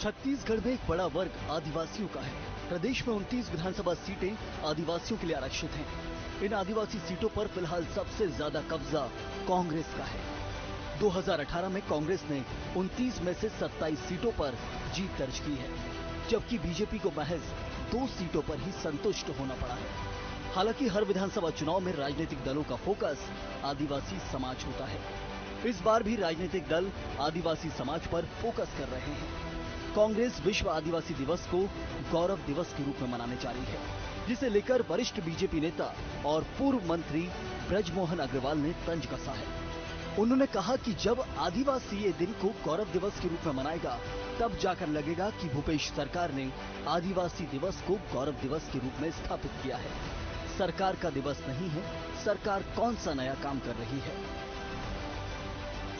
छत्तीसगढ़ में एक बड़ा वर्ग आदिवासियों का है। प्रदेश में 29 विधानसभा सीटें आदिवासियों के लिए आरक्षित हैं। इन आदिवासी सीटों पर फिलहाल सबसे ज्यादा कब्जा कांग्रेस का है। 2018 में कांग्रेस ने 29 में से 27 सीटों पर जीत दर्ज की है, जबकि बीजेपी को महज 2 सीटों पर ही संतुष्ट होना पड़ा है। हालांकि हर विधानसभा चुनाव में राजनीतिक दलों का फोकस आदिवासी समाज होता है। इस बार भी राजनीतिक दल आदिवासी समाज पर फोकस कर रहे हैं। कांग्रेस विश्व आदिवासी दिवस को गौरव दिवस के रूप में मनाने जा रही है, जिसे लेकर वरिष्ठ बीजेपी नेता और पूर्व मंत्री ब्रजमोहन अग्रवाल ने तंज कसा है। उन्होंने कहा कि जब आदिवासी ये दिन को गौरव दिवस के रूप में मनाएगा, तब जाकर लगेगा कि भूपेश सरकार ने आदिवासी दिवस को गौरव दिवस के रूप में स्थापित किया है। सरकार का दिवस नहीं है, सरकार कौन सा नया काम कर रही है।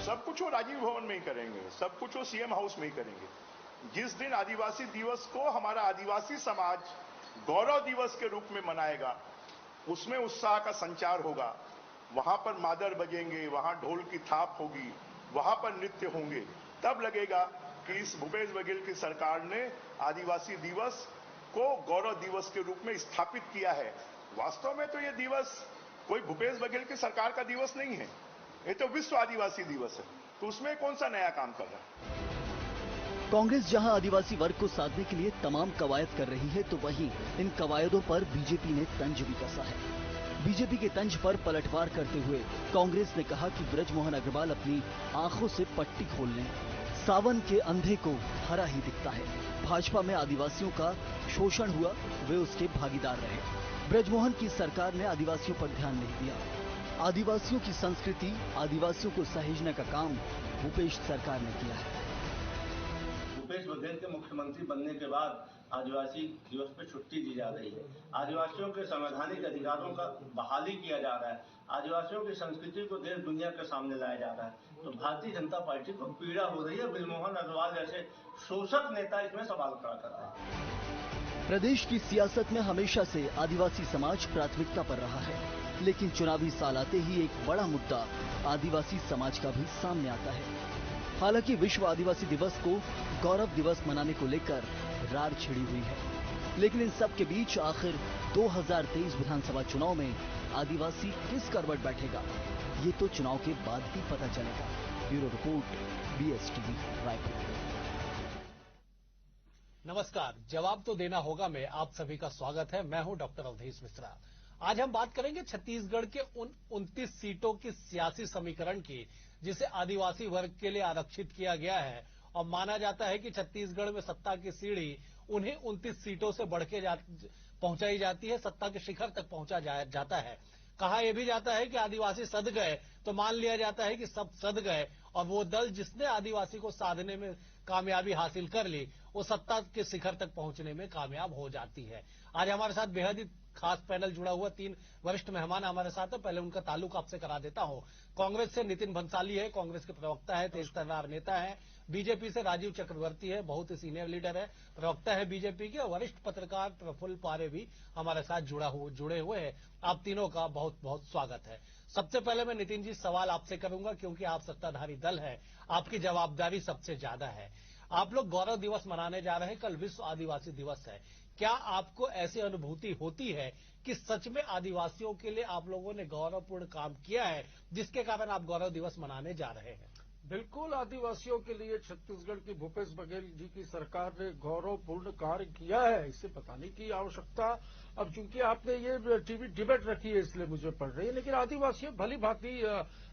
सब कुछ वो राजीव भवन में ही करेंगे, सब कुछ वो सीएम हाउस में ही करेंगे। जिस दिन आदिवासी दिवस को हमारा आदिवासी समाज गौरव दिवस के रूप में मनाएगा, उसमें उत्साह का संचार होगा। वहां पर मादर बजेंगे, वहां ढोल की थाप होगी, वहां पर नृत्य होंगे। तब लगेगा कि इस भूपेश बघेल की सरकार ने आदिवासी दिवस को गौरव दिवस के रूप में स्थापित किया है। वास्तव में तो यह दिवस कोई भूपेश बघेल की सरकार का दिवस नहीं है, ये तो विश्व आदिवासी दिवस है। तो उसमें कौन सा नया काम कर रहा है। कांग्रेस जहां आदिवासी वर्ग को साधने के लिए तमाम कवायद कर रही है, तो वहीं इन कवायदों पर बीजेपी ने तंज भी कसा है। बीजेपी के तंज पर पलटवार करते हुए कांग्रेस ने कहा कि ब्रजमोहन अग्रवाल अपनी आंखों से पट्टी खोल लें। सावन के अंधे को हरा ही दिखता है। भाजपा में आदिवासियों का शोषण हुआ, वे उसके भागीदार रहे। ब्रजमोहन की सरकार ने आदिवासियों पर ध्यान नहीं दिया। आदिवासियों की संस्कृति, आदिवासियों को सहेजने का काम भूपेश सरकार ने किया है। भूपेश बघेल के मुख्यमंत्री बनने के बाद आदिवासी दिवस पर छुट्टी दी जा रही है। आदिवासियों के संवैधानिक अधिकारों का बहाली किया जा रहा है। आदिवासियों की संस्कृति को देश दुनिया के सामने लाया जा रहा है। तो भारतीय जनता पार्टी को पीड़ा हो रही है। ब्रजमोहन अग्रवाल जैसे शोषक नेता इसमें सवाल खड़ा कर रहे हैं। प्रदेश की सियासत में हमेशा से आदिवासी समाज प्राथमिकता पर रहा है, लेकिन चुनावी साल आते ही एक बड़ा मुद्दा आदिवासी समाज का भी सामने आता है। हालांकि विश्व आदिवासी दिवस को गौरव दिवस मनाने को लेकर रार छिड़ी हुई है, लेकिन इन सब के बीच आखिर 2023 विधानसभा चुनाव में आदिवासी किस करवट बैठेगा, ये तो चुनाव के बाद ही पता चलेगा। Bureau report, BSTV Raipur. नमस्कार, जवाब तो देना होगा में आप सभी का स्वागत है। मैं हूं डॉक्टर अवधेश मिश्रा। आज हम बात करेंगे छत्तीसगढ़ के उन 29 सीटों की सियासी समीकरण की, जिसे आदिवासी वर्ग के लिए आरक्षित किया गया है। और माना जाता है कि छत्तीसगढ़ में सत्ता की सीढ़ी उन्हीं 29 सीटों से बढ़ के पहुंचाई जाती है, सत्ता के शिखर तक पहुंचा जाता है। कहा यह भी जाता है कि आदिवासी सद गए तो मान लिया जाता है कि सब सद गए, और वो दल जिसने आदिवासी को साधने में कामयाबी हासिल कर ली, वो सत्ता के शिखर तक पहुंचने में कामयाब हो जाती है। आज हमारे साथ बेहद ही खास पैनल जुड़ा हुआ, 3 वरिष्ठ मेहमान हमारे साथ है। पहले उनका ताल्लुक आपसे करा देता हूं। कांग्रेस से नितिन भंसाली है, कांग्रेस के प्रवक्ता है, तेज तर्रार नेता है। बीजेपी से राजीव चक्रवर्ती है, बहुत ही सीनियर लीडर है, प्रवक्ता है बीजेपी के। वरिष्ठ पत्रकार प्रफुल्ल पारे भी हमारे साथ जुड़े हुए हैं। आप तीनों का बहुत बहुत स्वागत है। सबसे पहले मैं नितिन जी सवाल आपसे करूंगा, क्योंकि आप सत्ताधारी दल है, आपकी जवाबदारी सबसे ज्यादा है। आप लोग गौरव दिवस मनाने जा रहे हैं, कल विश्व आदिवासी दिवस है। क्या आपको ऐसी अनुभूति होती है कि सच में आदिवासियों के लिए आप लोगों ने गौरवपूर्ण काम किया है, जिसके कारण आप गौरव दिवस मनाने जा रहे हैं? बिल्कुल, आदिवासियों के लिए छत्तीसगढ़ की भूपेश बघेल जी की सरकार ने गौरवपूर्ण कार्य किया है, इसे बताने की आवश्यकता। अब चूंकि आपने ये टीवी डिबेट रखी है, इसलिए मुझे पड़ रही है, लेकिन आदिवासी भली भांति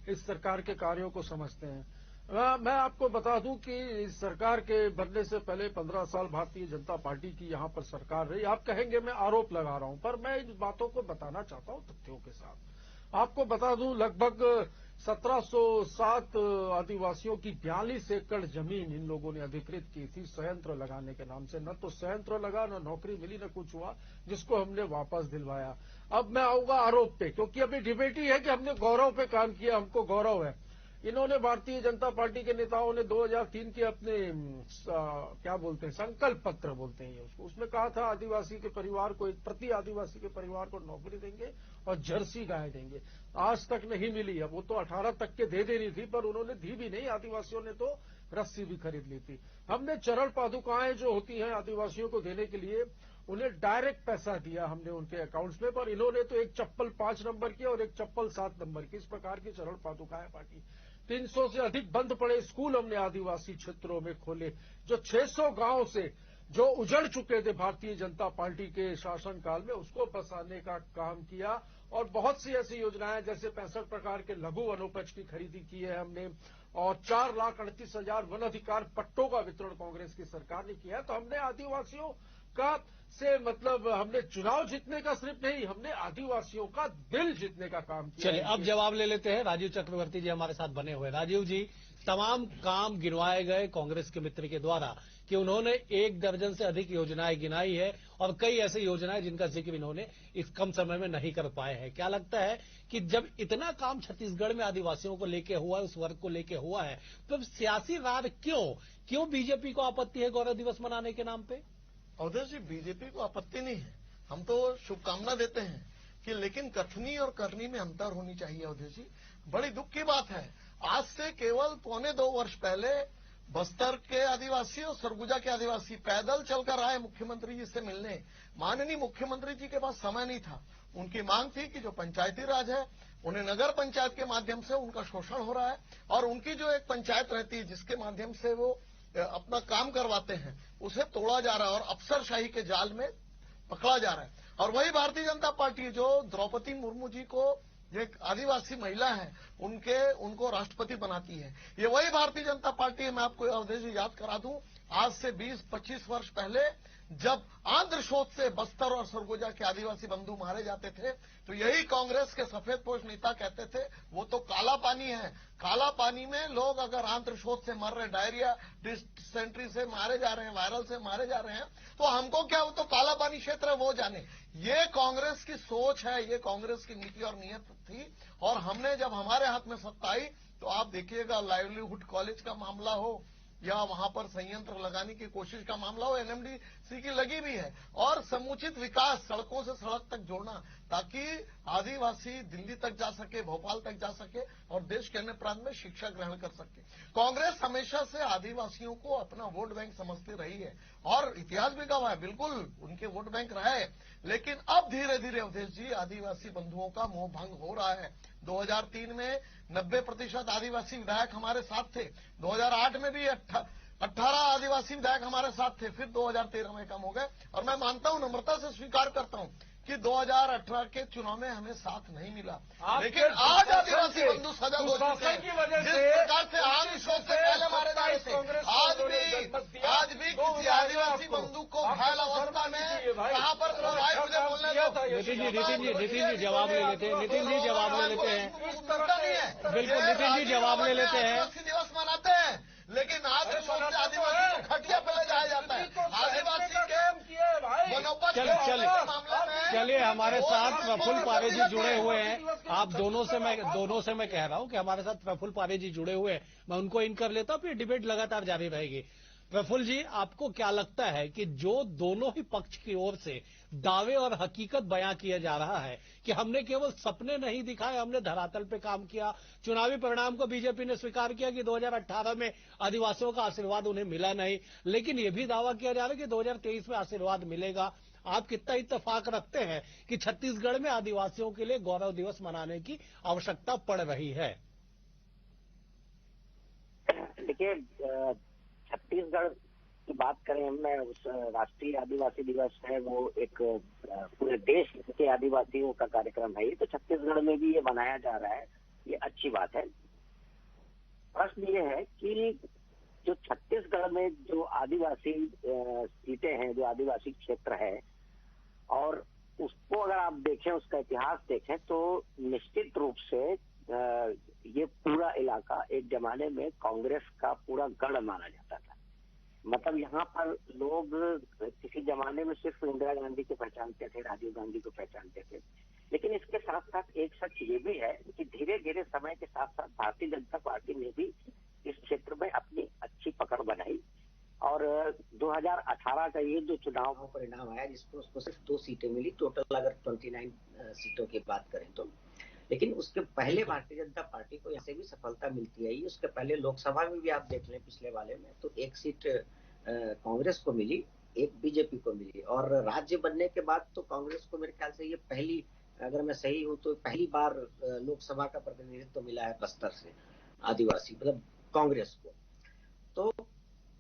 इस सरकार के कार्यों को समझते हैं। मैं आपको बता दूं कि इस सरकार के बनने से पहले 15 साल भारतीय जनता पार्टी की यहां पर सरकार रही। आप कहेंगे मैं आरोप लगा रहा हूं, पर मैं इन बातों को बताना चाहता हूं तथ्यों के साथ। आपको बता दूं, लगभग 1707 आदिवासियों की 42 एकड़ जमीन इन लोगों ने अधिकृत की थी संयंत्र लगाने के नाम से। न तो संयंत्र लगा, न नौकरी मिली, न कुछ हुआ, जिसको हमने वापस दिलवाया। अब मैं आऊंगा आरोप पे, क्योंकि अभी डिबेट ही है कि हमने गौरव पे काम किया, हमको गौरव है। इन्होंने, भारतीय जनता पार्टी के नेताओं ने 2003 के अपने क्या बोलते हैं, संकल्प पत्र बोलते हैं उसको, उसमें कहा था आदिवासी के परिवार को, प्रति आदिवासी के परिवार को नौकरी देंगे और जर्सी गाय देंगे। आज तक नहीं मिली। अब वो तो 18 तक के दे देनी थी, पर उन्होंने दी भी नहीं। आदिवासियों ने तो रस्सी भी खरीद ली थी। हमने चरण पादुकाएं जो होती हैं आदिवासियों को देने के लिए, उन्हें डायरेक्ट पैसा दिया हमने उनके अकाउंट्स में, पर इन्होंने तो एक चप्पल 5 नंबर की और एक चप्पल 7 नंबर की, इस प्रकार की चरण पादुकाएं बांटी। 300 से अधिक बंद पड़े स्कूल हमने आदिवासी क्षेत्रों में खोले। जो 600 गांव से जो उजड़ चुके थे भारतीय जनता पार्टी के शासनकाल में, उसको बसाने का काम किया। और बहुत सी ऐसी योजनाएं, जैसे 65 प्रकार के लघु वनोपज की खरीदी की है हमने, और 4,38,000 वन अधिकार पट्टों का वितरण कांग्रेस की सरकार ने किया है। तो हमने आदिवासियों का मतलब हमने चुनाव जीतने का सिर्फ नहीं, हमने आदिवासियों का दिल जीतने का काम किया। चलिए अब जवाब ले लेते हैं। राजीव चक्रवर्ती जी हमारे साथ बने हुए। राजीव जी, तमाम काम गिनवाए गए कांग्रेस के मित्र के द्वारा कि उन्होंने 1 दर्जन से अधिक योजनाएं गिनाई है, और कई ऐसी योजनाएं जिनका जिक्र इन्होंने इस कम समय में नहीं कर पाए हैं। क्या लगता है कि जब इतना काम छत्तीसगढ़ में आदिवासियों को लेके हुआ है, उस वर्ग को लेके हुआ है, तो अब सियासी रार क्यों बीजेपी को आपत्ति है गौरव दिवस मनाने के नाम पे? अवधेश जी, बीजेपी को आपत्ति नहीं है, हम तो शुभकामना देते हैं कि, लेकिन कथनी और करनी में अंतर होनी चाहिए। अवधेश जी, बड़ी दुख की बात है, आज से केवल 1.25 वर्ष पहले बस्तर के आदिवासी और सरगुजा के आदिवासी पैदल चलकर आए मुख्यमंत्री जी से मिलने। माननीय मुख्यमंत्री जी के पास समय नहीं था। उनकी मांग थी कि जो पंचायती राज है, उन्हें नगर पंचायत के माध्यम से उनका शोषण हो रहा है, और उनकी जो एक पंचायत रहती है जिसके माध्यम से वो अपना काम करवाते हैं, उसे तोड़ा जा रहा है और अफसरशाही के जाल में पकड़ा जा रहा है। और वही भारतीय जनता पार्टी जो द्रौपदी मुर्मू जी को, एक आदिवासी महिला है, उनको राष्ट्रपति बनाती है, ये वही भारतीय जनता पार्टी है। मैं आपको अवधेश जी याद करा दूं, आज से 20-25 वर्ष पहले जब आंध्र शोध से बस्तर और सरगुजा के आदिवासी बंधु मारे जाते थे, तो यही कांग्रेस के सफेदपोश नेता कहते थे वो तो काला पानी है। काला पानी में लोग अगर आंध्र शोध से मर रहे, डायरिया डिसेंट्री से मारे जा रहे हैं, वायरल से मारे जा रहे हैं, तो हमको क्या, वो तो काला पानी क्षेत्र है, वो जाने। ये कांग्रेस की सोच है, ये कांग्रेस की नीति और नीयत थी। और हमने जब हमारे हाथ में सत्ता आई, तो आप देखिएगा लाइवलीहुड कॉलेज का मामला हो या वहां पर संयंत्र लगाने की कोशिश का मामला हो, एनएमडीसी की लगी भी है, और समुचित विकास, सड़कों से सड़क तक जोड़ना, ताकि आदिवासी दिल्ली तक जा सके, भोपाल तक जा सके और देश के अन्य प्रांत में शिक्षा ग्रहण कर सके। कांग्रेस हमेशा से आदिवासियों को अपना वोट बैंक समझती रही है, और इतिहास भी गवाह है, बिल्कुल उनके वोट बैंक रहा है। लेकिन अब धीरे धीरे अवधेश जी, आदिवासी बंधुओं का मोह भंग हो रहा है। 2003 में 90% आदिवासी विधायक हमारे साथ थे, 2008 में भी 18 आदिवासी विधायक हमारे साथ थे, फिर 2013 में कम हो गए। और मैं मानता हूं, नम्रता से स्वीकार करता हूं कि 2018 के चुनाव में हमें साथ नहीं मिला, लेकिन आज आदिवासी बंधु सजग हो चुके हैं। जिस प्रकार से आंध्र शोध से पहले मारे जा रहे थे, आज भी किसी आदिवासी बंधु को घायल अवस्था में कहां पर मुझे बोलने दो। नितिन जी जवाब ले लेते हैं। नितिन जी जवाब ले लेते हैं। बिल्कुल, नितिन जी जवाब ले लेते हैं। आदिवासी दिवस मनाते हैं, लेकिन आंध्र शोध से आदिवासी को घटिया पे ले जाया जाता है। आदिवासी के चलिए हमारे साथ प्रफुल्ल पारे जी जुड़े हुए हैं। आप दोनों से मैं कह रहा हूं कि हमारे साथ प्रफुल्ल पारे जी जुड़े हुए हैं, मैं उनको इन कर लेता हूं, फिर डिबेट लगातार जारी रहेगी। प्रफुल्ल जी, आपको क्या लगता है कि जो दोनों ही पक्ष की ओर से दावे और हकीकत बयां किया जा रहा है कि हमने केवल सपने नहीं दिखाए, हमने धरातल पे काम किया, चुनावी परिणाम को बीजेपी ने स्वीकार किया कि 2018 में आदिवासियों का आशीर्वाद उन्हें मिला नहीं, लेकिन यह भी दावा किया जा रहा है कि 2023 में आशीर्वाद मिलेगा। आप कितना इत्तेफाक रखते हैं कि छत्तीसगढ़ में आदिवासियों के लिए गौरव दिवस मनाने की आवश्यकता पड़ रही है? देखिए, छत्तीसगढ़ की बात करें, मैं उस राष्ट्रीय आदिवासी दिवस है, वो एक पूरे देश के आदिवासियों का कार्यक्रम है, तो छत्तीसगढ़ में भी ये मनाया जा रहा है, ये अच्छी बात है। प्रश्न ये है कि जो छत्तीसगढ़ में जो आदिवासी सीटें हैं, जो आदिवासी क्षेत्र है, और उसको अगर आप देखें, उसका इतिहास देखें, तो निश्चित रूप से ये पूरा इलाका एक जमाने में कांग्रेस का पूरा गढ़ माना जाता था। मतलब यहाँ पर लोग किसी जमाने में सिर्फ इंदिरा गांधी को पहचानते थे, राजीव गांधी को पहचानते थे, लेकिन इसके साथ साथ एक सच ये भी है कि धीरे धीरे समय के साथ साथ भारतीय जनता पार्टी ने भी इस क्षेत्र में अपनी अच्छी पकड़ बनाई, और 2018 का ये जो चुनाव का परिणाम आया, जिसको उसको सिर्फ 2 सीटें मिली, टोटल अगर 29 सीटों की बात करें तो, लेकिन उसके पहले भारतीय जनता पार्टी को यहाँ से भी सफलता मिलती है। उसके पहले लोकसभा में भी आप देख लें, पिछले वाले में तो एक सीट कांग्रेस को मिली, एक बीजेपी को मिली, और राज्य बनने के बाद तो कांग्रेस को मेरे ख्याल से ये पहली, अगर मैं सही हूं तो पहली बार लोकसभा का प्रतिनिधित्व मिला है बस्तर से आदिवासी, मतलब कांग्रेस को। तो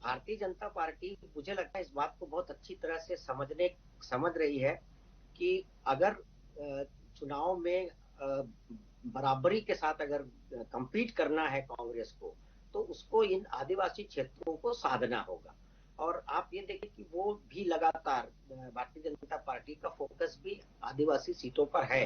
भारतीय जनता पार्टी मुझे लगता है इस बात को बहुत अच्छी तरह से समझ रही है कि अगर चुनाव में बराबरी के साथ अगर compete करना है कांग्रेस को, तो उसको इन आदिवासी क्षेत्रों को साधना होगा। और आप ये देखिए कि वो भी लगातार भारतीय जनता पार्टी का फोकस भी आदिवासी सीटों पर है,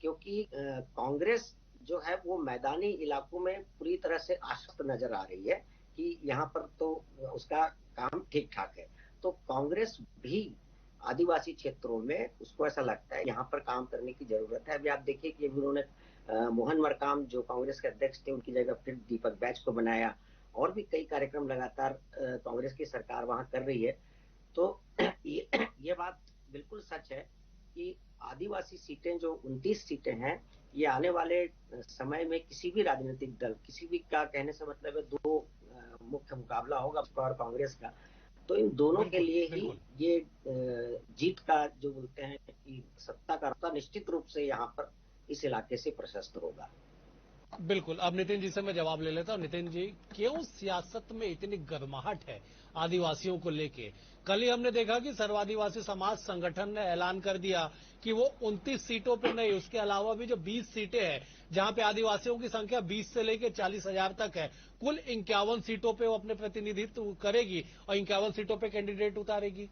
क्योंकि कांग्रेस जो है वो मैदानी इलाकों में पूरी तरह से आश्वस्त नजर आ रही है कि यहाँ पर तो उसका काम ठीक ठाक है। तो कांग्रेस भी आदिवासी क्षेत्रों में उसको ऐसा लगता है यहाँ पर काम करने की जरूरत है। अभी आप देखिए कि उन्होंने मोहन मरकाम जो कांग्रेस के अध्यक्ष थे, उनकी जगह फिर दीपक बैज को बनाया, और भी कई कार्यक्रम लगातार कांग्रेस की सरकार वहां कर रही है। तो ये बात बिल्कुल सच है कि आदिवासी सीटें जो 29 सीटें हैं, ये आने वाले समय में किसी भी राजनीतिक दल, किसी भी का कहने से मतलब है दो मुख्य मुकाबला होगा और कांग्रेस का, तो इन दोनों के लिए ही ये जीत का जो बोलते हैं कि सत्ता का रास्ता निश्चित रूप से यहाँ पर इस इलाके से प्रशस्त होगा। बिल्कुल। अब नितिन जी से मैं जवाब ले लेता हूं। नितिन जी, क्यों सियासत में इतनी गर्माहट है आदिवासियों को लेके? कल ही हमने देखा कि सर्व आदिवासी समाज संगठन ने ऐलान कर दिया कि वो 29 सीटों पे नहीं, उसके अलावा भी जो 20 सीटें हैं जहां पे आदिवासियों की संख्या 20 से लेकर 40,000 तक है, कुल 51 सीटों पे वो अपने प्रतिनिधित्व करेगी और 51 सीटों पे कैंडिडेट उतारेगी।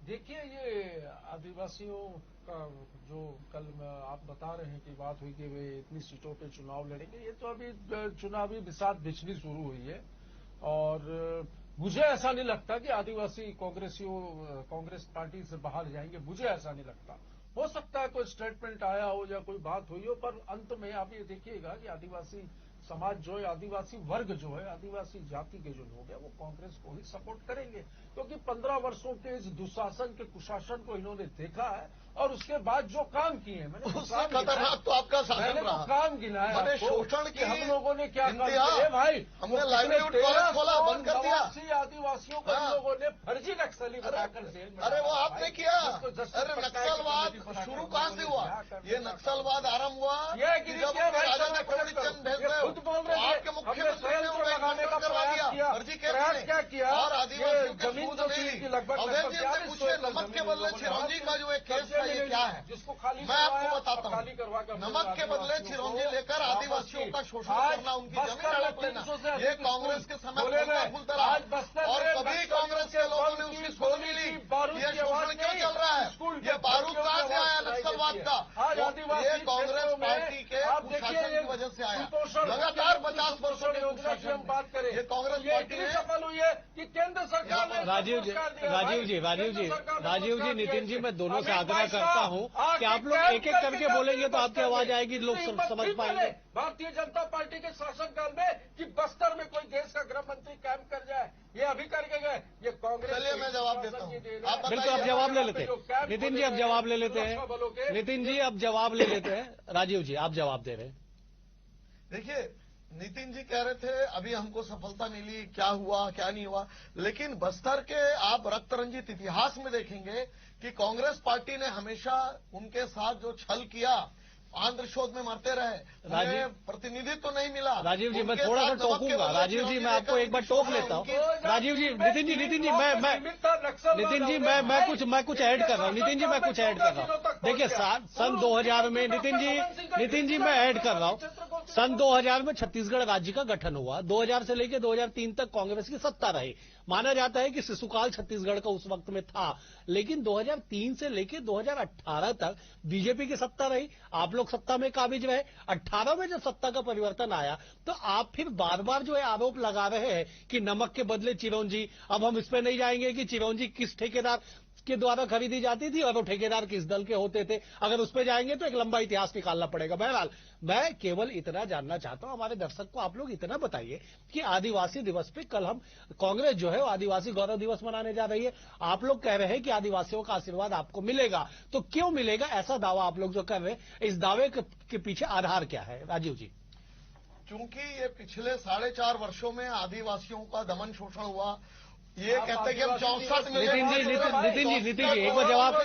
देखिए, ये आदिवासियों का जो कल आप बता रहे हैं कि बात हुई कि वे इतनी सीटों पे चुनाव लड़ेंगे, ये तो अभी चुनावी बिसात बिछनी शुरू हुई है। और मुझे ऐसा नहीं लगता कि आदिवासी कांग्रेस पार्टी से बाहर जाएंगे, मुझे ऐसा नहीं लगता। हो सकता है कोई स्टेटमेंट आया हो या कोई बात हुई हो, पर अंत में आप ये देखिएगा कि आदिवासी समाज जो है, आदिवासी वर्ग जो है, आदिवासी जाति के जो लोग हैं, वो कांग्रेस को ही सपोर्ट करेंगे, क्योंकि 15 वर्षों के इस दुशासन के कुशासन को इन्होंने देखा है और उसके बाद जो काम किए हैं, मैंने उससे खतरनाक तो आपका शासन रहा। काम गिनाया, मैंने शोषण की हम लोगों ने क्या किया भाई, हमने लाइवलीहुड कॉलेज खोला, बंद कर दिया। आदिवासियों को इन लोगों ने फर्जी नक्सली बनाकर जेल में, अरे वो आपने किया। अरे नक्सलवाद शुरू कहां से हुआ? ये नक्सलवाद आरंभ हुआ जब राजा ने करोड़ी चंद भेज गए, आपके मुख्यमंत्री ने उन्हें इग्नोर करवा दिया, फर्जी केस क्या किया, और आदिवासियों के सूद नहीं ली। लगभग अवैध जी से पूछिए, नमक के बदले चिरौंजी का जो एक केस है, ये क्या है? जिसको खाली मैं आपको बताता हूँ। नमक के बदले चिरौंजी लेकर आदिवासियों का शोषण करना, उनकी जमीन हड़प लेना, ये कांग्रेस के समय फूलता रहा। और कभी कांग्रेस के लोगों ने उसकी सूद नहीं ली। ये शोषण क्यों चल रहा है? ये बारूद कहां से आया नक्सलवाद का? ये कांग्रेस पार्टी के कुशासन की वजह से आया। लगातार 50 वर्षों के कुशासन बात करें, ये कांग्रेस पार्टी ने सफल हुई है कि केंद्र सरकार ने राजीव जी, नितिन जी, मैं दोनों से आग्रह करता हूं कि आप लोग एक एक करके बोलेंगे तो आपकी आवाज आएगी, लोग समझ पाएंगे। भारतीय जनता पार्टी के शासनकाल में कि बस्तर में कोई देश का गृह मंत्री काम कर जाए, ये अभी करके गए, ये कांग्रेस। चलिए मैं जवाब देता हूँ। बिल्कुल, अब जवाब ले लेते हैं नितिन जी, अब जवाब ले लेते हैं नितिन जी, अब जवाब ले लेते हैं। राजीव जी, आप जवाब दे रहे हैं। देखिए, नितिन जी कह रहे थे अभी हमको सफलता मिली, क्या हुआ क्या नहीं हुआ, लेकिन बस्तर के आप रक्त रंजित इतिहास में देखेंगे कि कांग्रेस पार्टी ने हमेशा उनके साथ जो छल किया, आंध्र शोध में मरते रहे, उन्हें प्रतिनिधित्व तो नहीं मिला। राजीव जी, मैं थोड़ा सा टोकूंगा। राजीव जी, मैं आपको एक बार टोक लेता हूँ। राजीव जी, नितिन जी, मैं कुछ ऐड कर रहा हूँ। नितिन जी, मैं कुछ ऐड कर रहा हूँ। देखिए, सन 2000 में नितिन जी मैं ऐड कर रहा हूँ। सन 2000 में छत्तीसगढ़ राज्य का गठन हुआ। 2000 से लेकर 2003 तक कांग्रेस की सत्ता रही। माना जाता है कि शिशुकाल छत्तीसगढ़ का उस वक्त में था, लेकिन 2003 से लेकर 2018 तक बीजेपी की सत्ता रही। आप लोग सत्ता में काबिज रहे। 18 में जब सत्ता का परिवर्तन आया तो आप फिर बार बार जो है आरोप लगा रहे हैं कि नमक के बदले चिरौंजी। अब हम इस पे नहीं जाएंगे कि चिरौंजी किस ठेकेदार, के द्वारा खरीदी जाती थी और वो ठेकेदार किस दल के होते थे। अगर उस पर जाएंगे तो एक लंबा इतिहास निकालना पड़ेगा। बहरहाल मैं केवल इतना जानना चाहता हूं, हमारे दर्शक को आप लोग इतना बताइए कि आदिवासी दिवस पे कल हम कांग्रेस जो है वो आदिवासी गौरव दिवस मनाने जा रही है। आप लोग कह रहे हैं कि आदिवासियों का आशीर्वाद आपको मिलेगा, तो क्यों मिलेगा ऐसा दावा आप लोग जो कर रहे हैं, इस दावे के पीछे आधार क्या है राजीव जी? चूंकि ये पिछले 4.5 वर्षों में आदिवासियों का दमन शोषण हुआ, ये कहते हैं कि हम 64 नितिन जी एक बार जवाब,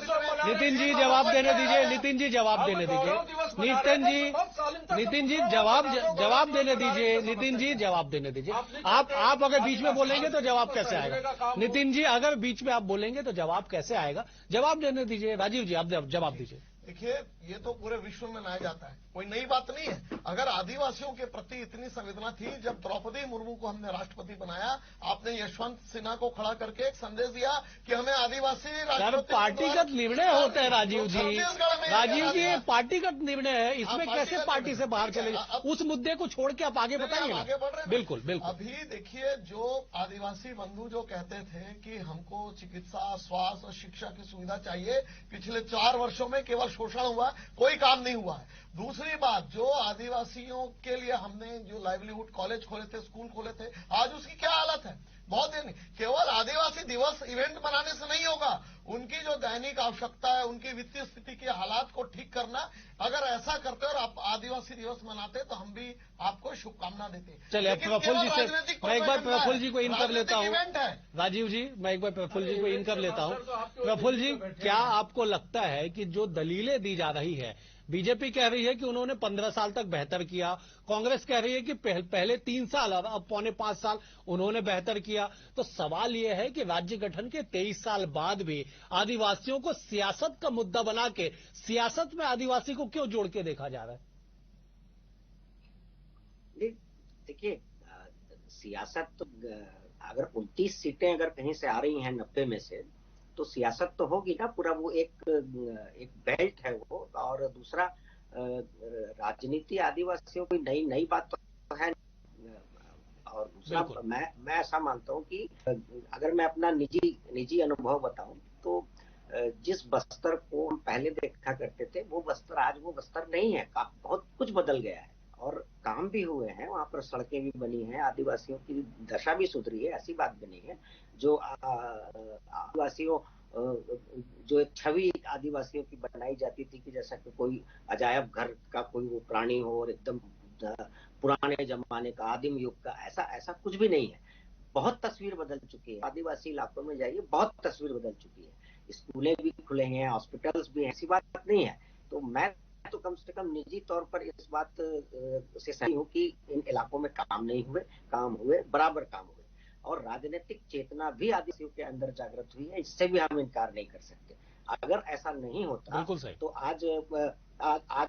नितिन जी जवाब देने दीजिए, नितिन जी जवाब देने दीजिए, नितिन जी जवाब देने दीजिए, नितिन जी जवाब देने दीजिए। आप अगर बीच में बोलेंगे तो जवाब कैसे आएगा? नितिन जी अगर बीच में आप बोलेंगे तो जवाब कैसे आएगा? जवाब देने दीजिए। राजीव जी आप जवाब दीजिए। देखिए, ये तो पूरे विश्व में मनाया जाता है, कोई नई बात नहीं है। अगर आदिवासियों के प्रति इतनी संवेदना थी, जब द्रौपदी मुर्मू को हमने राष्ट्रपति बनाया, आपने यशवंत सिन्हा को खड़ा करके एक संदेश दिया कि हमें आदिवासी राष्ट्रपति। पार्टीगत निर्णय होता है राजीव जी, पार्टीगत निर्णय है, इसमें कैसे पार्टी से बाहर चले? उस मुद्दे को छोड़ के आप आगे बताइए। आगे बढ़ रहे हैं। बिल्कुल। अभी देखिए, जो आदिवासी बंधु जो कहते थे कि हमको चिकित्सा, स्वास्थ्य और शिक्षा की सुविधा चाहिए, पिछले 4 वर्षों में केवल शोषण हुआ, कोई काम नहीं हुआ है। दूसरी बात, जो आदिवासियों के लिए हमने जो लाइवलीहुड कॉलेज खोले थे, स्कूल खोले थे, आज उसकी क्या हालत है? बहुत ही नहीं। केवल आदिवासी दिवस इवेंट मनाने से नहीं होगा, उनकी जो दैनिक आवश्यकता है, उनकी वित्तीय स्थिति के हालात को ठीक करना, अगर ऐसा करते और आप आदिवासी दिवस मनाते तो हम भी आपको शुभकामना देते। चलिए प्रफुल्ल जी से मैं एक बार प्रफुल्ल जी को इन कर लेता हूँ। राजीव जी मैं एक बार प्रफुल्ल जी को इन कर लेता हूँ। प्रफुल्ल जी, क्या आपको लगता है कि जो दलीलें दी जा रही है, बीजेपी कह रही है कि उन्होंने 15 साल तक बेहतर किया, कांग्रेस कह रही है कि पहले 3 साल और अब पौने 5 साल उन्होंने बेहतर किया, तो सवाल यह है कि राज्य गठन के 23 साल बाद भी आदिवासियों को सियासत का मुद्दा बना के सियासत में आदिवासी को क्यों जोड़ के देखा जा रहा है? देखिए, सियासत तो अगर 29 सीटें अगर कहीं से आ रही हैं 90 में से, तो सियासत तो होगी ना। पूरा वो एक बेल्ट है वो। और दूसरा, राजनीति आदिवासियों की नई बात तो है। और दूसरा, मैं ऐसा मानता हूँ कि अगर मैं अपना निजी अनुभव बताऊं तो जिस बस्तर को हम पहले देखा करते थे, वो बस्तर आज वो बस्तर नहीं है। बहुत कुछ बदल गया है और काम भी हुए हैं, वहां पर सड़कें भी बनी हैं, आदिवासियों की दशा भी सुधरी है, ऐसी बात भी नहीं है। जो आदिवासियों जो एक छवि आदिवासियों की बनाई जाती थी कि जैसा कि कोई अजायब घर का कोई वो प्राणी हो और एकदम पुराने जमाने का, आदिम युग का, ऐसा कुछ भी नहीं है। बहुत तस्वीर बदल चुकी है। आदिवासी इलाकों में जाइए, बहुत तस्वीर बदल चुकी है। स्कूलें भी खुले हैं, हॉस्पिटल्स भी हैं, ऐसी बात नहीं है। तो मैं तो कम से कम निजी तौर पर इस बात से सहमत हूँ कि इन इलाकों में काम नहीं हुए, काम हुए, बराबर काम हुए। और राजनीतिक चेतना भी आदिवासियों के अंदर जागृत हुई है, इससे भी हम इनकार नहीं कर सकते। अगर ऐसा नहीं होता तो आज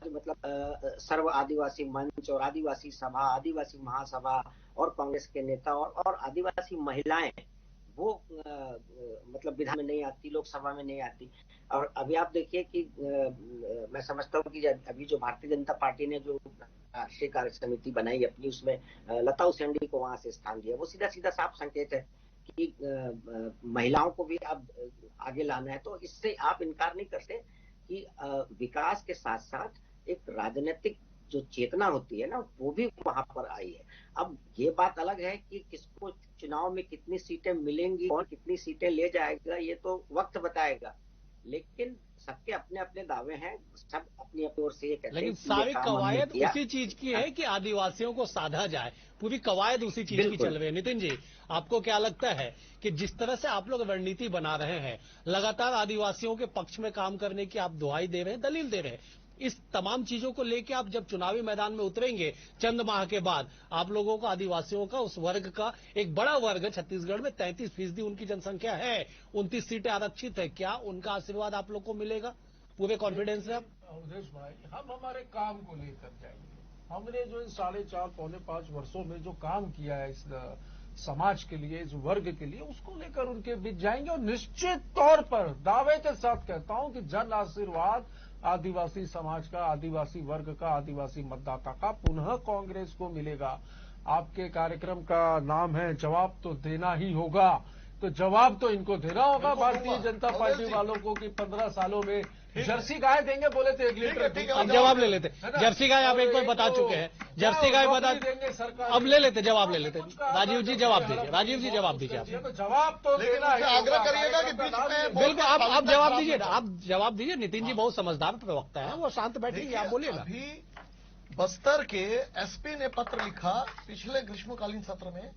मतलब सर्व आदिवासी मंच और आदिवासी सभा, आदिवासी महासभा और कांग्रेस के नेता और आदिवासी महिलाएं वो मतलब विधान में नहीं आती, लोकसभा में नहीं आती। और अभी आप देखिए कि मैं समझता हूँ कि अभी जो भारतीय जनता पार्टी ने जो राष्ट्रीय कार्य समिति बनाई अपनी, उसमें लता उसेंडी को वहां से स्थान दिया। वो सीधा साफ संकेत है कि महिलाओं को भी अब आगे लाना है। तो इससे आप इनकार नहीं करते कि विकास के साथ साथ एक राजनीतिक जो चेतना होती है ना, वो भी वहां पर आई है। अब ये बात अलग है कि किसको चुनाव में कितनी सीटें मिलेंगी और कितनी सीटें ले जाएगा, ये तो वक्त बताएगा। लेकिन सबके अपने अपने दावे हैं, सब अपनी अपनी ओर से ये कहते हैं। लेकिन सारी कवायद उसी चीज की है कि आदिवासियों को साधा जाए, पूरी कवायद उसी चीज की चल रही है। नितिन जी, आपको क्या लगता है कि जिस तरह से आप लोग रणनीति बना रहे हैं, लगातार आदिवासियों के पक्ष में काम करने की आप दुहाई दे रहे हैं, दलील दे रहे हैं, इस तमाम चीजों को लेकर आप जब चुनावी मैदान में उतरेंगे चंद माह के बाद, आप लोगों को आदिवासियों का, उस वर्ग का एक बड़ा वर्ग, छत्तीसगढ़ में 33% उनकी जनसंख्या है, 29 सीटें आरक्षित है, क्या उनका आशीर्वाद आप लोग को मिलेगा? पूरे कॉन्फिडेंस है आप? अवधेश भाई, हम हमारे काम को लेकर जाएंगे। हमने जो इन 4.5 पौने 5 वर्षों में जो काम किया है इस समाज के लिए, इस वर्ग के लिए, उसको लेकर उनके बीच जाएंगे। और निश्चित तौर पर दावे के साथ कहता हूं कि जन आशीर्वाद आदिवासी समाज का, आदिवासी वर्ग का, आदिवासी मतदाता का पुनः कांग्रेस को मिलेगा। आपके कार्यक्रम का नाम है जवाब तो देना ही होगा। तो जवाब तो इनको देना होगा बिल्कुल भारतीय दूंगा। जनता अवधेश पार्टी जी। वालों को कि 15 सालों में जर्सी गाय देंगे, बोले थे 1 लीटर ठीक है, अब जवाब ले लेते। है ना? जर्सी गाय आप और एक बार एक बता तो चुके हैं, क्या जर्सी गाय बता, नौकरी देंगे सरकार, अब ले लेते, जवाब ले लेते। कुछ कहा राजीव था, जी जब जवाब ये दीजिए, हड़प राजीव जी हुई, जवाब दीजिए आप। तो जवाब तो लेकिन देना उनसे ही आग्रह होगा। करिएगा कि बीच में बिल्कुल आप जवाब खराब दीजिए, नहीं आप जवाब दीजिए। नितिन जी बहुत समझदार प्रवक्ता है, वो शांत बैठेंगे, आप बोलिएगा। अभी बस्तर के एसपी ने पत्र लिखा पिछले ग्रीष्मकालीन सत्र में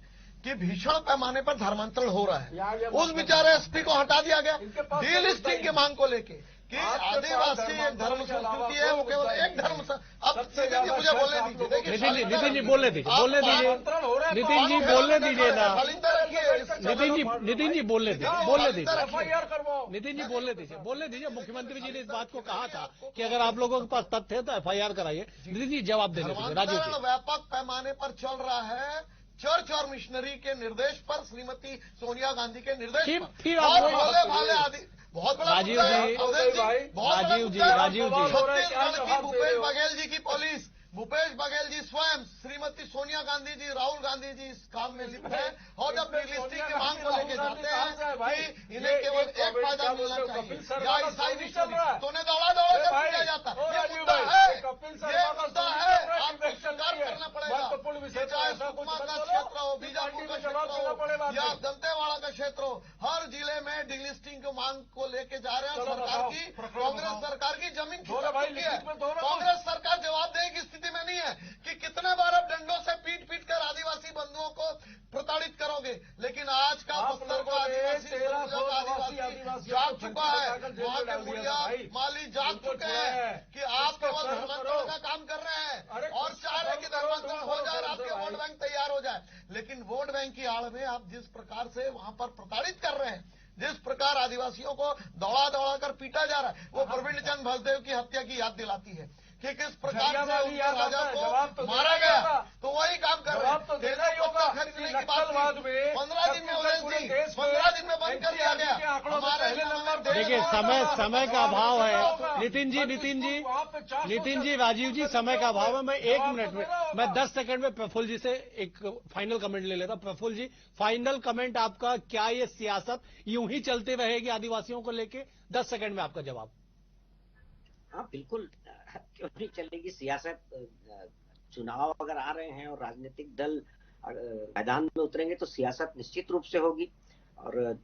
कि भीषण पैमाने पर धर्मांतरण हो रहा है। उस बेचारे एसपी को हटा दिया गया डीलिस्टिंग की मांग को लेके कि आदिवासी एक धर्म संस्कृति है, वो केवल एक धर्म अब मुझे बोलने दीजिए। नितिन जी बोलने दीजिए, बोलने दीजिए, नितिन जी बोलने दीजिए ना, नितिन जी बोलने दीजिए, बोलने दीजिए, एफआईआर करवाओ। नितिन जी बोलने दीजिए। मुख्यमंत्री जी ने इस बात को कहा था कि अगर आप लोगों के पास तथ्य है तो एफआईआर कराइए। नितिन जी जवाब देने दीजिए, राजीव धर्मांतरण जी। व्यापक पैमाने पर चल रहा है चर्च और मिशनरी के निर्देश पर, श्रीमती सोनिया गांधी के निर्देश पर। फिर आप और भोले भाले आदि बहुत बड़ा राजीव मुद्दा है, जी, अवधेश जी, बहुत बड़ा राजीव जी, मुद्दा है। राजीव जी। छत्तीसगढ़ की भूपेश बघेल जी की पुलिस, भूपेश बघेल जी स्वयं, श्रीमती सोनिया गांधी जी, राहुल गांधी जी इस काम में लिप्त है। और जब लिस्टिंग की मांग को लेके जाते हैं कि इन्हें केवल एक फायदा मिलना चाहिए या ईसाई मिशनरी, तो उन्हें दौड़ा दौड़ा कर पीटा जाता है। ये मुद्दा है, ये मुद्दा है, आपको स्वीकार करना पड़ेगा। चाहे सुकमा का क्षेत्र हो, बीजापुर का क्षेत्र हो या दंतेवाड़ा का क्षेत्र हो, हर जिले में डिलिस्टिंग की मांग को लेके जा रहे हैं। सरकार की, कांग्रेस सरकार की जमीन खिसक चुकी है। कांग्रेस सरकार जवाब देने की स्थिति में नहीं है कि कितने बार अब डंडों से पीट पीट कर आदिवासी बंधुओं को प्रताड़ित करोगे। लेकिन आज का बस्तर का आदिवासी जाग चुका है, वहां के मुड़िया माली जाग चुके हैं कि आप केवल धर्मांतरण का काम कर रहे हैं और चाह रहे कि धर्मांतरण हो जाए और आपके वोट बैंक तैयार हो जाए। लेकिन वोट बैंक की आड़ में आप जिस प्रकार से वहां पर प्रताड़ित कर रहे हैं, जिस प्रकार आदिवासियों को दौड़ा दौड़ा कर पीटा जा रहा है, वो प्रवीण चंद्र भसदेव की हत्या की याद दिलाती है कि किस प्रकार से उनके राजा को मारा गया। तो वही काम कर रहे हैं। तो देना ही होगा। खरीदने की बात 15 दिन में 15 दिन में बंद कर दिया गया। हमारे देखिए समय का अभाव है। नितिन जी, राजीव जी, समय का अभाव है। मैं 1 मिनट में, मैं 10 सेकंड में प्रफुल्ल जी से एक फाइनल कमेंट ले लेता हूं। प्रफुल्ल जी, फाइनल कमेंट आपका, क्या ये सियासत यूं ही चलती रहेगी आदिवासियों को लेके? 10 सेकंड में आपका जवाब। हाँ बिल्कुल, क्यों नहीं चलेगी सियासत। चुनाव अगर आ रहे हैं और राजनीतिक दल मैदान में उतरेंगे तो सियासत निश्चित रूप से होगी और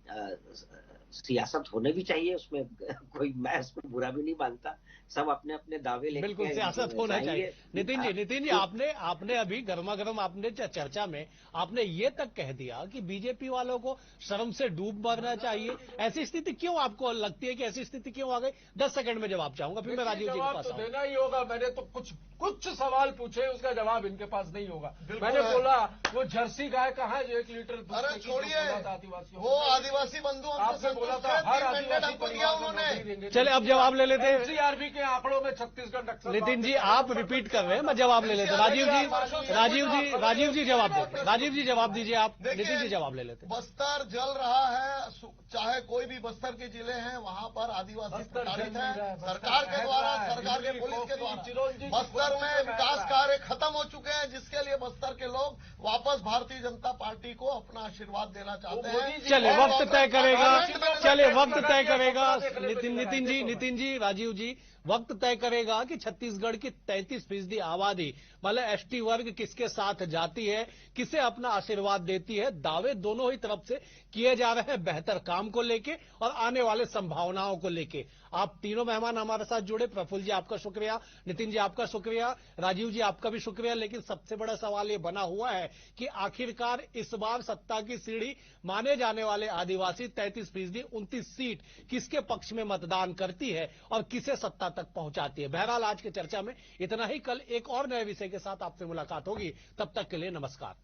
सियासत होने भी चाहिए। उसमें कोई, मैं इसमें बुरा भी नहीं मानता। सब अपने अपने दावे लेके बिल्कुल सियासत होना चाहिए। नितिन जी आपने अभी गर्मा गर्म आपने चर्चा में आपने ये तक कह दिया कि बीजेपी वालों को शर्म से डूब मरना चाहिए। ऐसी स्थिति क्यों आपको लगती है कि ऐसी स्थिति क्यों आ गई? 10 सेकंड में जवाब चाहूंगा, फिर मैं राजीव जी के पास आऊंगा। देना ही होगा। मैंने तो कुछ सवाल पूछे, उसका जवाब इनके पास नहीं होगा। मैंने बोला वो जर्सी गाय कहाँ है जो 1 लीटर दूध अरे छोड़िए, आदिवासियों, वो आदिवासी बंधुओं आपसे बोला था हर आदिवासी परिवार को नौकरी देंगे। चले अब जवाब ले लेते हैं। एनसीआरबी के आंकड़ों में छत्तीसगढ़ नक्सल। नितिन जी आप रिपीट कर रहे हैं, मैं जवाब ले लेता हूं। राजीव जी जवाब दे। राजीव जी जवाब दीजिए आप। नितिन जी जवाब ले लेते। बस्तर जल रहा है, चाहे कोई भी बस्तर के जिले हैं, वहां पर आदिवासी प्रताड़ित है सरकार के द्वारा, सरकार के पुलिस के द्वारा। बस्तर में विकास कार्य खत्म हो चुके हैं, जिसके लिए बस्तर के लोग वापस भारतीय जनता पार्टी को अपना आशीर्वाद देना चाहते हैं। चले वक्त तय करेगा। नितिन जी, राजीव जी, वक्त तय करेगा कि छत्तीसगढ़ की 33% आबादी मतलब एसटी वर्ग किसके साथ जाती है, किसे अपना आशीर्वाद देती है। दावे दोनों ही तरफ से किए जा रहे हैं बेहतर काम को लेके और आने वाले संभावनाओं को लेके। आप तीनों मेहमान हमारे साथ जुड़े। प्रफुल्ल जी आपका शुक्रिया, नितिन जी आपका शुक्रिया, राजीव जी आपका भी शुक्रिया। लेकिन सबसे बड़ा सवाल ये बना हुआ है कि आखिरकार इस बार सत्ता की सीढ़ी माने जाने वाले आदिवासी 33% 29 सीट किसके पक्ष में मतदान करती है और किसे सत्ता तक पहुंचाती है। बहरहाल आज की चर्चा में इतना ही। कल एक और नए विषय के साथ आपसे मुलाकात होगी। तब तक के लिए नमस्कार।